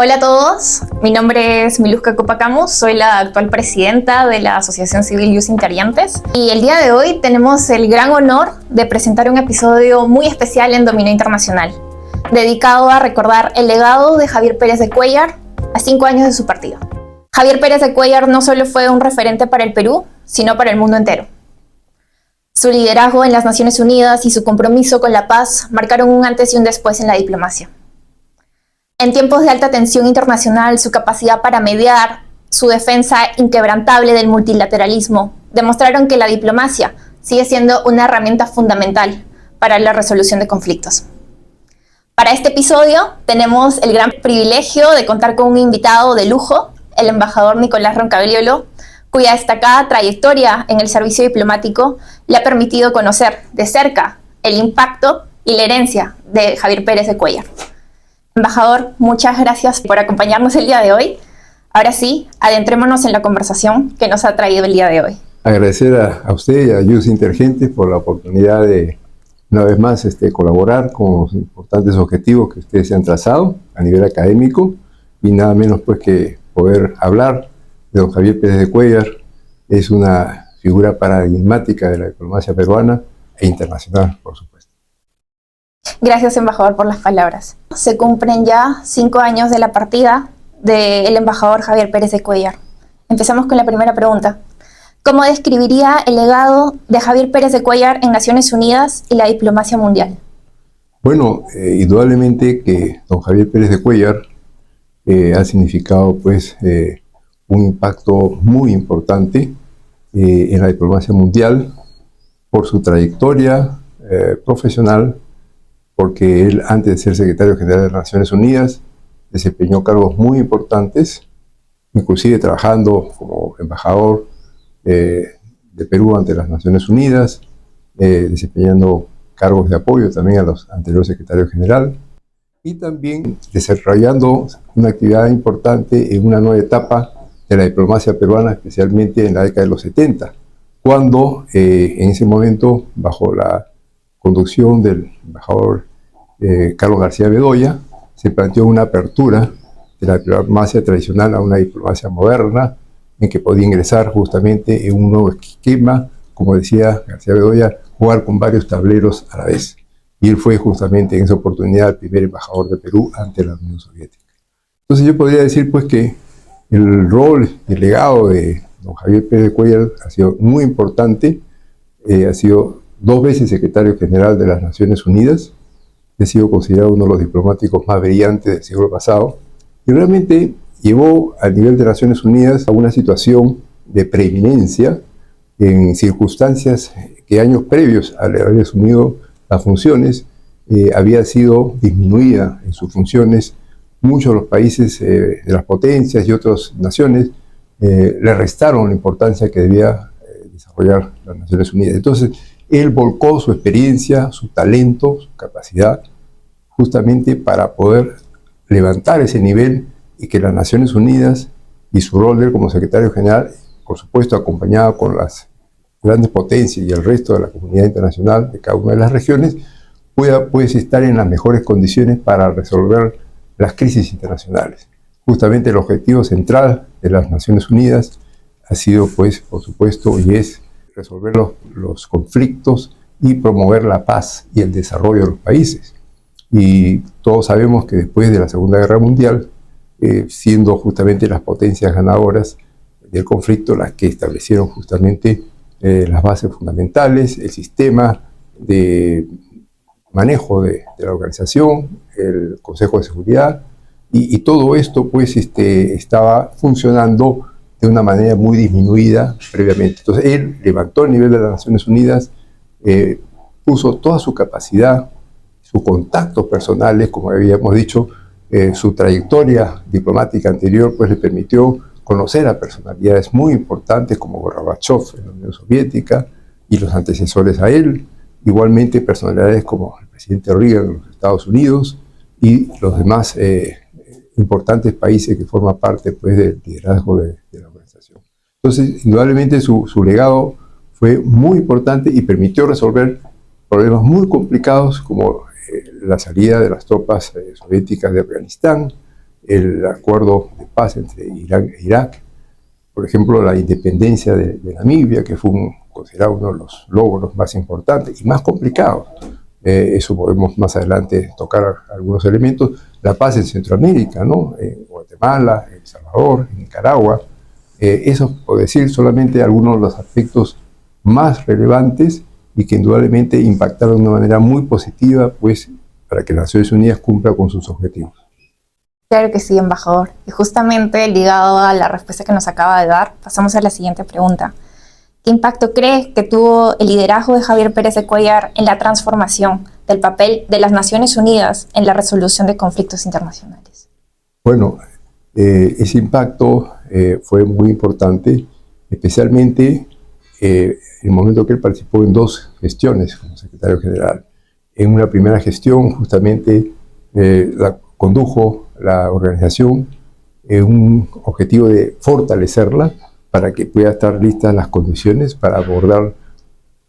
Hola a todos, mi nombre es Miluska Copacamus, soy la actual presidenta de la Asociación Civil Youth Interiantes y el día de hoy tenemos el gran honor de presentar un episodio muy especial en Dominó Internacional, dedicado a recordar el legado de Javier Pérez de Cuéllar a 5 años de su partida. Javier Pérez de Cuéllar no solo fue un referente para el Perú, sino para el mundo entero. Su liderazgo en las Naciones Unidas y su compromiso con la paz marcaron un antes y un después en la diplomacia. En tiempos de alta tensión internacional, su capacidad para mediar, su defensa inquebrantable del multilateralismo, demostraron que la diplomacia sigue siendo una herramienta fundamental para la resolución de conflictos. Para este episodio tenemos el gran privilegio de contar con un invitado de lujo, el embajador Nicolás Roncagliolo, cuya destacada trayectoria en el servicio diplomático le ha permitido conocer de cerca el impacto y la herencia de Javier Pérez de Cuéllar. Embajador, muchas gracias por acompañarnos el día de hoy. Ahora sí, adentrémonos en la conversación que nos ha traído el día de hoy. Agradecer a usted y a Youth Interiantes por la oportunidad de, una vez más, colaborar con los importantes objetivos que ustedes se han trazado a nivel académico y nada menos pues que poder hablar de don Javier Pérez de Cuéllar. Es una figura paradigmática de la diplomacia peruana e internacional, por supuesto. Gracias, embajador, por las palabras. Se cumplen ya 5 años de la partida del embajador Javier Pérez de Cuéllar. Empezamos con la primera pregunta. ¿Cómo describiría el legado de Javier Pérez de Cuéllar en Naciones Unidas y la diplomacia mundial? Bueno, indudablemente que don Javier Pérez de Cuéllar ha significado pues un impacto muy importante en la diplomacia mundial por su trayectoria profesional, porque él, antes de ser secretario general de las Naciones Unidas, desempeñó cargos muy importantes, inclusive trabajando como embajador de Perú ante las Naciones Unidas, desempeñando cargos de apoyo también a los anteriores secretarios general, y también desarrollando una actividad importante en una nueva etapa de la diplomacia peruana, especialmente en la década de los 70, cuando en ese momento, bajo la conducción del embajador Carlos García Bedoya, se planteó una apertura de la diplomacia tradicional a una diplomacia moderna, en que podía ingresar justamente en un nuevo esquema, como decía García Bedoya, jugar con varios tableros a la vez. Y él fue justamente en esa oportunidad el primer embajador de Perú ante la Unión Soviética. Entonces yo podría decir pues que el rol y el legado de don Javier Pérez de Cuéllar ha sido muy importante. Ha sido 2 veces secretario general de las Naciones Unidas, ha sido considerado uno de los diplomáticos más brillantes del siglo pasado y realmente llevó al nivel de Naciones Unidas a una situación de preeminencia en circunstancias que años previos al haber asumido las funciones había sido disminuida en sus funciones. Muchos de los países de las potencias y otras naciones le restaron la importancia que debía desarrollar las Naciones Unidas. Entonces, él volcó su experiencia, su talento, su capacidad, justamente para poder levantar ese nivel y que las Naciones Unidas y su rol de él como secretario general, por supuesto acompañado con las grandes potencias y el resto de la comunidad internacional de cada una de las regiones, pueda pues estar en las mejores condiciones para resolver las crisis internacionales. Justamente el objetivo central de las Naciones Unidas ha sido pues, por supuesto, y es resolver los conflictos y promover la paz y el desarrollo de los países. Y todos sabemos que después de la Segunda Guerra Mundial, siendo justamente las potencias ganadoras del conflicto las que establecieron justamente las bases fundamentales, el sistema de manejo de la organización, el Consejo de Seguridad, y todo esto pues estaba funcionando de una manera muy disminuida previamente. Entonces él levantó el nivel de las Naciones Unidas, puso toda su capacidad, sus contactos personales, como habíamos dicho, su trayectoria diplomática anterior pues le permitió conocer a personalidades muy importantes como Gorbachev en la Unión Soviética y los antecesores a él, igualmente personalidades como el presidente Reagan en los Estados Unidos y los demás importantes países que forman parte pues, del liderazgo de la organización. Entonces, indudablemente su legado fue muy importante y permitió resolver problemas muy complicados como la salida de las tropas soviéticas de Afganistán, el acuerdo de paz entre Irán e Irak, por ejemplo, la independencia de Namibia, que fue considerado uno de los logros más importantes y más complicados. Eso podemos más adelante tocar algunos elementos. La paz en Centroamérica, ¿no? En Guatemala, en El Salvador, en Nicaragua. Eso, por decir solamente algunos de los aspectos más relevantes y que indudablemente impactaron de una manera muy positiva, pues, para que Naciones Unidas cumpla con sus objetivos. Claro que sí, embajador. Y justamente ligado a la respuesta que nos acaba de dar, pasamos a la siguiente pregunta. ¿Qué impacto cree que tuvo el liderazgo de Javier Pérez de Cuéllar en la transformación del papel de las Naciones Unidas en la resolución de conflictos internacionales? Bueno, ese impacto fue muy importante, especialmente en el momento que él participó en 2 gestiones como secretario general. En una primera gestión, justamente, condujo la organización en un objetivo de fortalecerla para que pueda estar listas las condiciones para abordar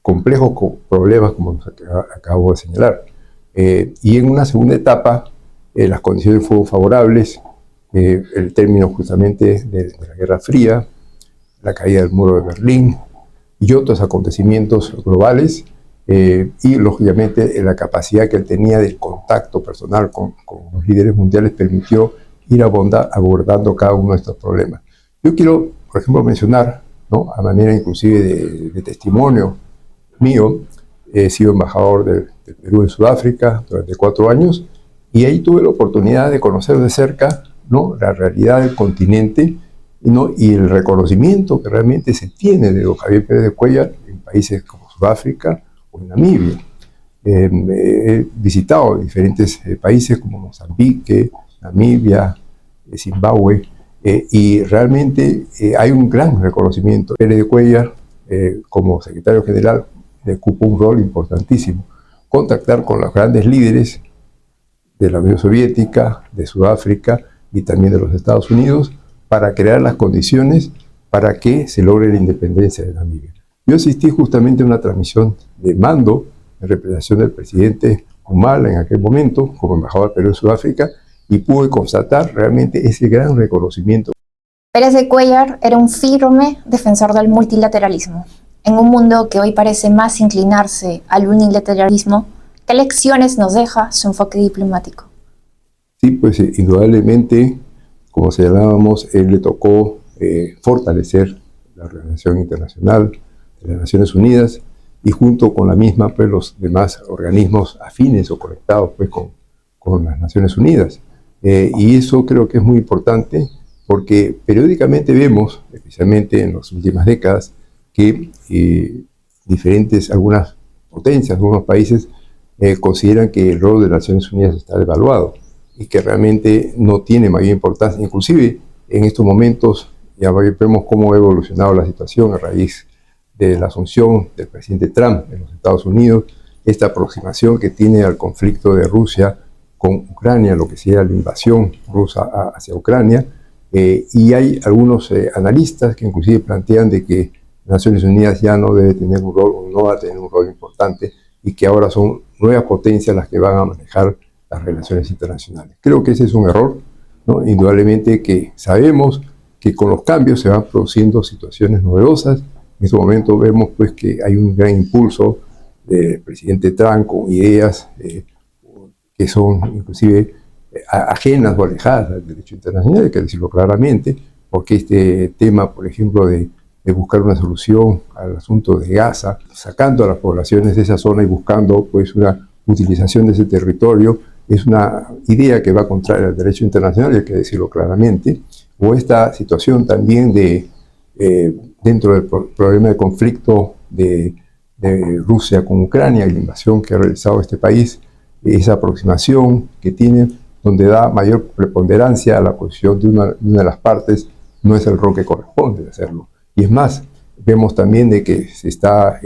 complejos problemas como los acabo de señalar. Y en una segunda etapa, las condiciones fueron favorables, el término justamente de la Guerra Fría, la caída del muro de Berlín y otros acontecimientos globales, y lógicamente la capacidad que él tenía de contacto personal con los líderes mundiales permitió ir abordando cada uno de estos problemas. Yo quiero, por ejemplo, mencionar, ¿no?, a manera inclusive de testimonio mío, he sido embajador del Perú en Sudáfrica durante 4 años y ahí tuve la oportunidad de conocer de cerca, ¿no?, la realidad del continente, ¿no?, y el reconocimiento que realmente se tiene de don Javier Pérez de Cuéllar en países como Sudáfrica o en Namibia. He visitado diferentes países como Mozambique, Namibia, Zimbabue, y realmente hay un gran reconocimiento. Pérez de Cuéllar, como secretario general, ocupó un rol importantísimo. Contactar con los grandes líderes de la Unión Soviética, de Sudáfrica y también de los Estados Unidos para crear las condiciones para que se logre la independencia de Namibia. Yo asistí justamente a una transmisión de mando en representación del presidente Humala en aquel momento, como embajador de Perú en Sudáfrica, y pude constatar realmente ese gran reconocimiento. Pérez de Cuéllar era un firme defensor del multilateralismo. En un mundo que hoy parece más inclinarse al unilateralismo, ¿qué lecciones nos deja su enfoque diplomático? Sí, pues indudablemente, como señalábamos, él le tocó fortalecer la Organización Internacional de las Naciones Unidas y junto con la misma, pues los demás organismos afines o conectados pues con las Naciones Unidas. Y eso creo que es muy importante porque periódicamente vemos, especialmente en las últimas décadas, que algunas potencias, algunos países consideran que el rol de las Naciones Unidas está devaluado y que realmente no tiene mayor importancia. Inclusive en estos momentos ya vemos cómo ha evolucionado la situación a raíz de la asunción del presidente Trump en los Estados Unidos, esta aproximación que tiene al conflicto de Rusia con Ucrania, lo que sería la invasión rusa hacia Ucrania, y hay algunos analistas que inclusive plantean de que Naciones Unidas ya no debe tener un rol, o no va a tener un rol importante, y que ahora son nuevas potencias las que van a manejar las relaciones internacionales. Creo que ese es un error, ¿no? Indudablemente que sabemos que con los cambios se van produciendo situaciones novedosas. En este momento vemos pues que hay un gran impulso del presidente Trump con ideas que son inclusive ajenas o alejadas al derecho internacional, hay que decirlo claramente, porque este tema, por ejemplo, de buscar una solución al asunto de Gaza, sacando a las poblaciones de esa zona y buscando pues una utilización de ese territorio, es una idea que va contraria al derecho internacional, hay que decirlo claramente. O esta situación también dentro del problema de conflicto de Rusia con Ucrania y la invasión que ha realizado este país, esa aproximación que tiene, donde da mayor preponderancia a la posición de una de las partes, no es el rol que corresponde hacerlo. Y es más, vemos también de que se está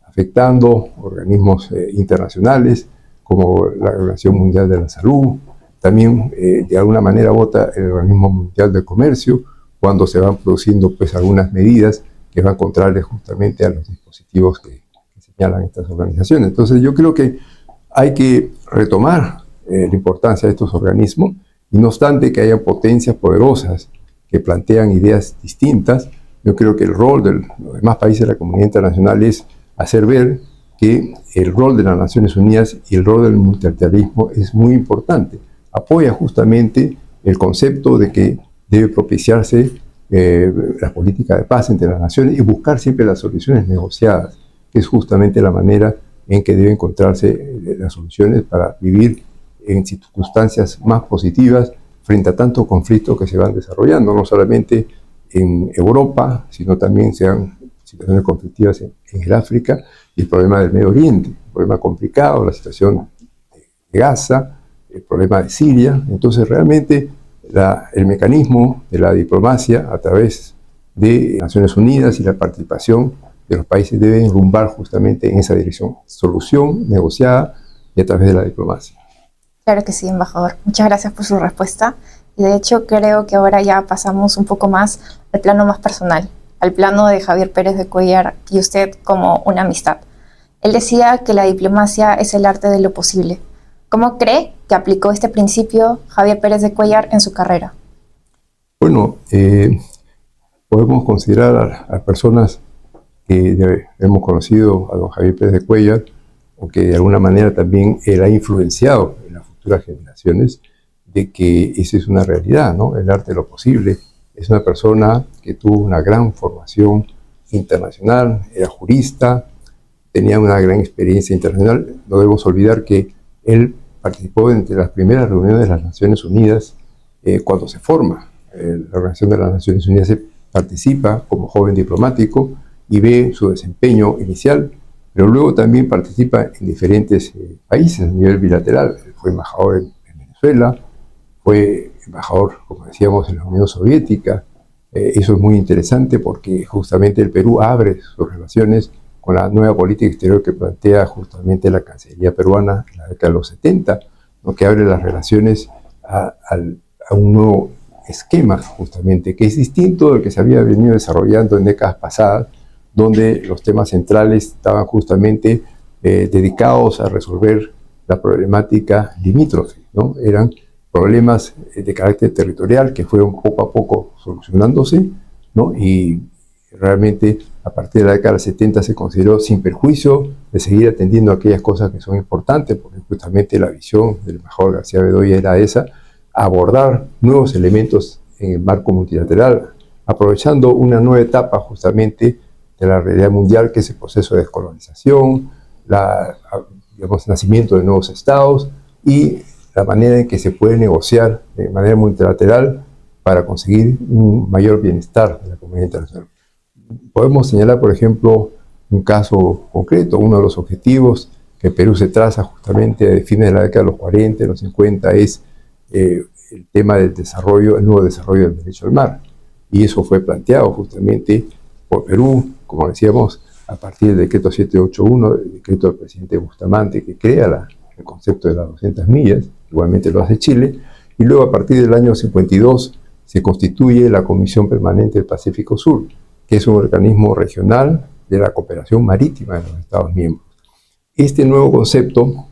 afectando organismos internacionales como la Organización Mundial de la Salud, también de alguna manera vota el Organismo Mundial del Comercio, cuando se van produciendo pues algunas medidas que van contrarias justamente a los dispositivos que señalan estas organizaciones. Entonces yo creo que hay que retomar la importancia de estos organismos Y no obstante que haya potencias poderosas que plantean ideas distintas, yo creo que el rol de los demás países de la comunidad internacional es hacer ver que el rol de las Naciones Unidas y el rol del multilateralismo es muy importante. Apoya justamente el concepto de que debe propiciarse la política de paz entre las naciones y buscar siempre las soluciones negociadas, que es justamente la manera en que deben encontrarse las soluciones para vivir en circunstancias más positivas frente a tantos conflictos que se van desarrollando, no solamente en Europa, sino también se dan situaciones conflictivas en el África y el problema del Medio Oriente, un problema complicado, la situación de Gaza, el problema de Siria. Entonces realmente el mecanismo de la diplomacia a través de Naciones Unidas y la participación de los países debe enrumbar justamente en esa dirección, solución negociada y a través de la diplomacia. Claro que sí, embajador. Muchas gracias por su respuesta. Y de hecho creo que ahora ya pasamos un poco más al plano más personal, al plano de Javier Pérez de Cuéllar y usted como una amistad. Él decía que la diplomacia es el arte de lo posible. ¿Cómo cree que aplicó este principio Javier Pérez de Cuéllar en su carrera? Bueno, podemos considerar a personas que hemos conocido a don Javier Pérez de Cuéllar o que de alguna manera también él ha influenciado en las futuras generaciones de que esa es una realidad, ¿no? El arte de lo posible. Es una persona que tuvo una gran formación internacional, era jurista, tenía una gran experiencia internacional. No debemos olvidar que él participó entre las primeras reuniones de las Naciones Unidas cuando se forma. La Organización de las Naciones Unidas se participa como joven diplomático y ve su desempeño inicial, pero luego también participa en diferentes países a nivel bilateral. Fue embajador en Venezuela, fue embajador, como decíamos, en la Unión Soviética. Eso es muy interesante porque justamente el Perú abre sus relaciones con la nueva política exterior que plantea justamente la Cancillería peruana en la década de los 70, ¿no? Que abre las relaciones a un nuevo esquema justamente, que es distinto del que se había venido desarrollando en décadas pasadas, donde los temas centrales estaban justamente dedicados a resolver la problemática limítrofe, ¿no? Eran problemas de carácter territorial que fueron poco a poco solucionándose, ¿no? Y realmente a partir de la década del 70 se consideró sin perjuicio de seguir atendiendo aquellas cosas que son importantes, porque justamente la visión del embajador García Bedoya era esa, abordar nuevos elementos en el marco multilateral, aprovechando una nueva etapa justamente de la realidad mundial, que es el proceso de descolonización, digamos, nacimiento de nuevos estados y la manera en que se puede negociar de manera multilateral para conseguir un mayor bienestar de la comunidad internacional. Podemos señalar, por ejemplo, un caso concreto. Uno de los objetivos que Perú se traza justamente a fines de la década de los 40, de los 50, es el tema del desarrollo, el nuevo desarrollo del derecho al mar. Y eso fue planteado justamente por Perú, como decíamos, a partir del decreto 781, el decreto del presidente Bustamante, que crea el concepto de las 200 millas, igualmente lo hace Chile, y luego a partir del año 52 se constituye la Comisión Permanente del Pacífico Sur, que es un organismo regional de la cooperación marítima de los Estados miembros. Este nuevo concepto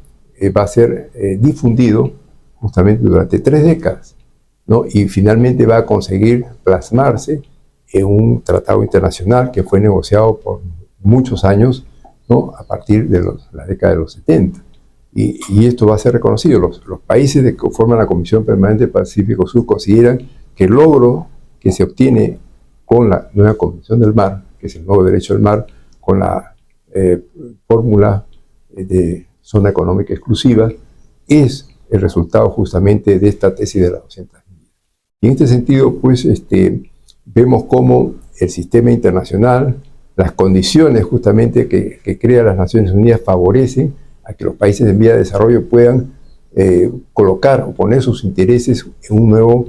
va a ser difundido justamente durante 3 décadas, ¿no? Y finalmente va a conseguir plasmarse en un tratado internacional que fue negociado por muchos años, ¿no? A partir de la década de los 70. Y esto va a ser reconocido. Los países que forman la Comisión Permanente del Pacífico Sur consideran que el logro que se obtiene con la nueva Convención del Mar, que es el nuevo derecho del mar, con la fórmula de zona económica exclusiva, es el resultado justamente de esta tesis de las 200 millas. Y en este sentido, pues, vemos cómo el sistema internacional, las condiciones justamente que crea las Naciones Unidas favorecen a que los países en vía de desarrollo puedan colocar o poner sus intereses en un nuevo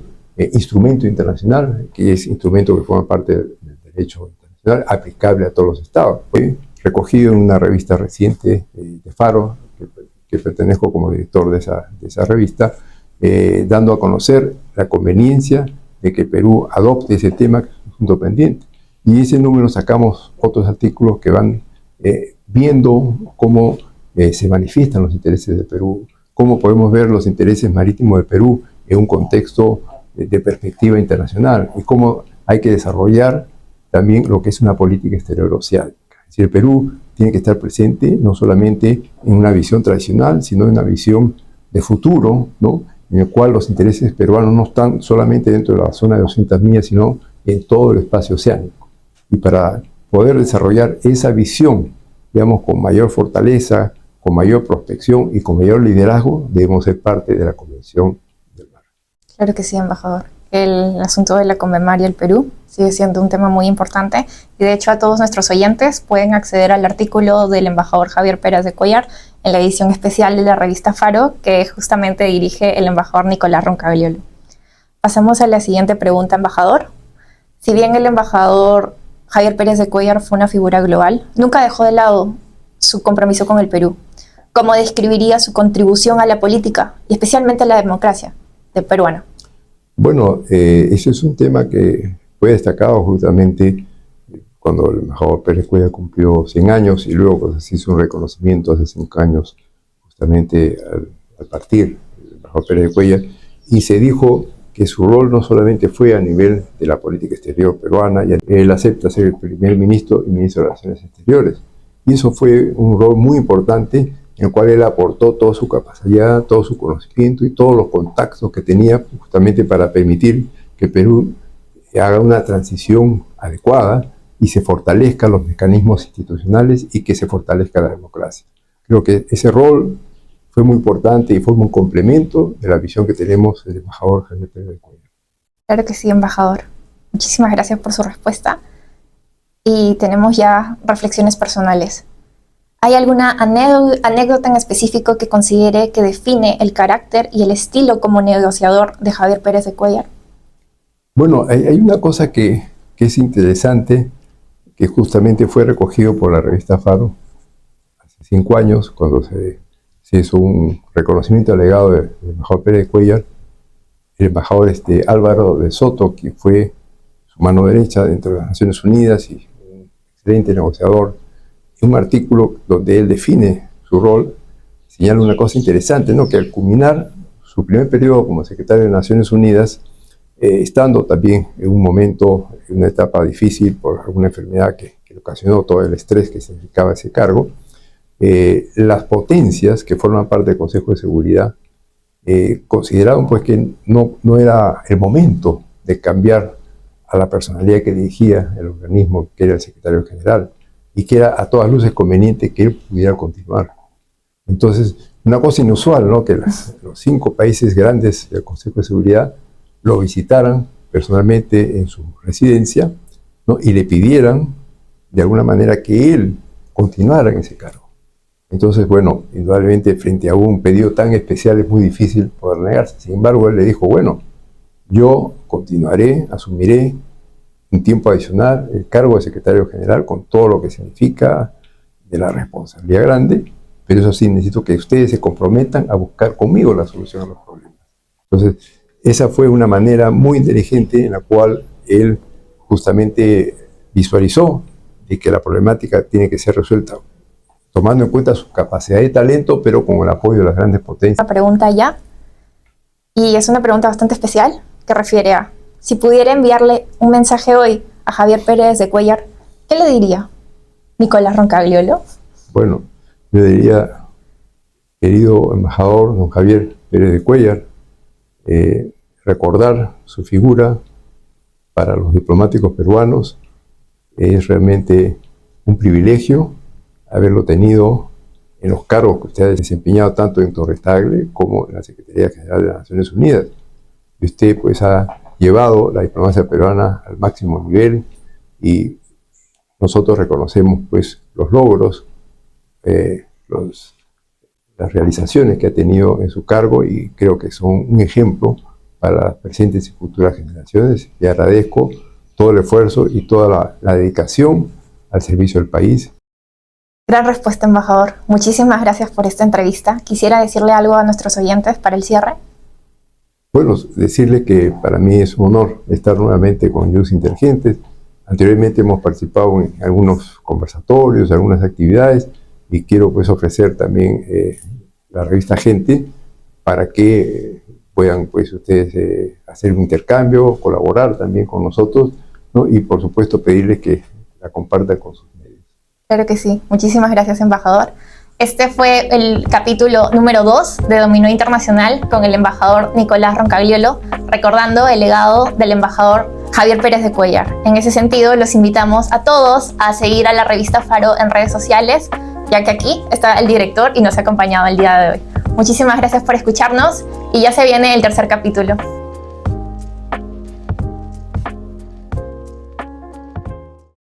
instrumento internacional, que es instrumento que forma parte del derecho internacional aplicable a todos los estados. Fue recogido en una revista reciente de Faro, que pertenezco como director de esa revista, dando a conocer la conveniencia de que Perú adopte ese tema, que es un asunto pendiente. Y ese número sacamos otros artículos que van viendo cómo se manifiestan los intereses de Perú, cómo podemos ver los intereses marítimos de Perú en un contexto de perspectiva internacional y cómo hay que desarrollar también lo que es una política exterior oceánica. Es decir, el Perú tiene que estar presente no solamente en una visión tradicional, sino en una visión de futuro, ¿no?, en el cual los intereses peruanos no están solamente dentro de la zona de 200 millas, sino en todo el espacio oceánico. Y para poder desarrollar esa visión, digamos, con mayor fortaleza, con mayor prospección y con mayor liderazgo, debemos ser parte de la Convención del Mar. Claro que sí, embajador. El asunto de la Convemar y el Perú sigue siendo un tema muy importante y de hecho a todos nuestros oyentes pueden acceder al artículo del embajador Javier Pérez de Cuéllar en la edición especial de la revista Faro que justamente dirige el embajador Nicolás Roncagliolo. Pasamos a la siguiente pregunta, embajador. Si bien el embajador Javier Pérez de Cuéllar fue una figura global, nunca dejó de lado su compromiso con el Perú. ¿Cómo describiría su contribución a la política y especialmente a la democracia peruana? Bueno, ese es un tema que fue destacado justamente cuando el embajador Pérez Cuéllar cumplió 100 años y luego pues, se hizo un reconocimiento hace 5 años justamente al partir el embajador Pérez de Cuéllar y se dijo que su rol no solamente fue a nivel de la política exterior peruana, y él acepta ser el primer ministro y ministro de Relaciones Exteriores. Y eso fue un rol muy importante en el cual él aportó toda su capacidad, todo su conocimiento y todos los contactos que tenía justamente para permitir que Perú haga una transición adecuada y se fortalezcan los mecanismos institucionales y que se fortalezca la democracia. Creo que ese rol fue muy importante y forma un complemento de la visión que tenemos del embajador Javier Pérez de Cuéllar. Claro que sí, embajador. Muchísimas gracias por su respuesta. Y tenemos ya reflexiones personales. ¿Hay alguna anécdota en específico que considere que define el carácter y el estilo como negociador de Javier Pérez de Cuéllar? Bueno, hay una cosa que es interesante, que justamente fue recogido por la revista Faro hace 5 años, cuando se hizo un reconocimiento al legado del embajador Pérez de Cuéllar. El embajador Álvaro de Soto, que fue su mano derecha dentro de las Naciones Unidas y un excelente negociador, un artículo donde él define su rol, señala una cosa interesante, ¿no?, que al culminar su primer periodo como secretario de Naciones Unidas, estando también en un momento, en una etapa difícil por alguna enfermedad que ocasionó todo el estrés que significaba ese cargo, las potencias que forman parte del Consejo de Seguridad consideraron pues que no era el momento de cambiar a la personalidad que dirigía el organismo, que era el secretario general, y que era a todas luces conveniente que él pudiera continuar. Entonces, una cosa inusual, ¿no?, que los 5 países grandes del Consejo de Seguridad lo visitaran personalmente en su residencia, ¿no?, y le pidieran de alguna manera que él continuara en ese cargo. Entonces, bueno, indudablemente frente a un pedido tan especial es muy difícil poder negarse. Sin embargo, él le dijo, bueno, yo continuaré, asumiré un tiempo adicional el cargo de secretario general con todo lo que significa de la responsabilidad grande, pero eso sí, necesito que ustedes se comprometan a buscar conmigo la solución a los problemas. Entonces, esa fue una manera muy inteligente en la cual él justamente visualizó de que la problemática tiene que ser resuelta tomando en cuenta su capacidad de talento, pero con el apoyo de las grandes potencias. Una pregunta ya, y es una pregunta bastante especial, que refiere a, si pudiera enviarle un mensaje hoy a Javier Pérez de Cuéllar, ¿qué le diría? Nicolás Roncagliolo. Bueno, yo diría, querido embajador don Javier Pérez de Cuéllar, recordar su figura para los diplomáticos peruanos es realmente un privilegio haberlo tenido en los cargos que usted ha desempeñado tanto en Torres Tagle como en la Secretaría General de las Naciones Unidas. Y usted pues ha llevado la diplomacia peruana al máximo nivel y nosotros reconocemos pues los logros, las realizaciones que ha tenido en su cargo y creo que son un ejemplo para las presentes y futuras generaciones. Y agradezco todo el esfuerzo y toda la dedicación al servicio del país. Gran respuesta, embajador. Muchísimas gracias por esta entrevista. Quisiera decirle algo a nuestros oyentes para el cierre. Bueno, decirle que para mí es un honor estar nuevamente con Youth Inteligentes. Anteriormente hemos participado en algunos conversatorios, algunas actividades, y quiero pues ofrecer también la revista Gente para que puedan pues ustedes hacer un intercambio, colaborar también con nosotros, ¿no? Y por supuesto pedirles que la compartan con sus medios. Claro que sí. Muchísimas gracias, embajador. Este fue el capítulo número 2 de Dominó Internacional con el embajador Nicolás Roncagliolo, recordando el legado del embajador Javier Pérez de Cuéllar. En ese sentido, los invitamos a todos a seguir a la revista Faro en redes sociales, ya que aquí está el director y nos ha acompañado el día de hoy. Muchísimas gracias por escucharnos y ya se viene el tercer capítulo.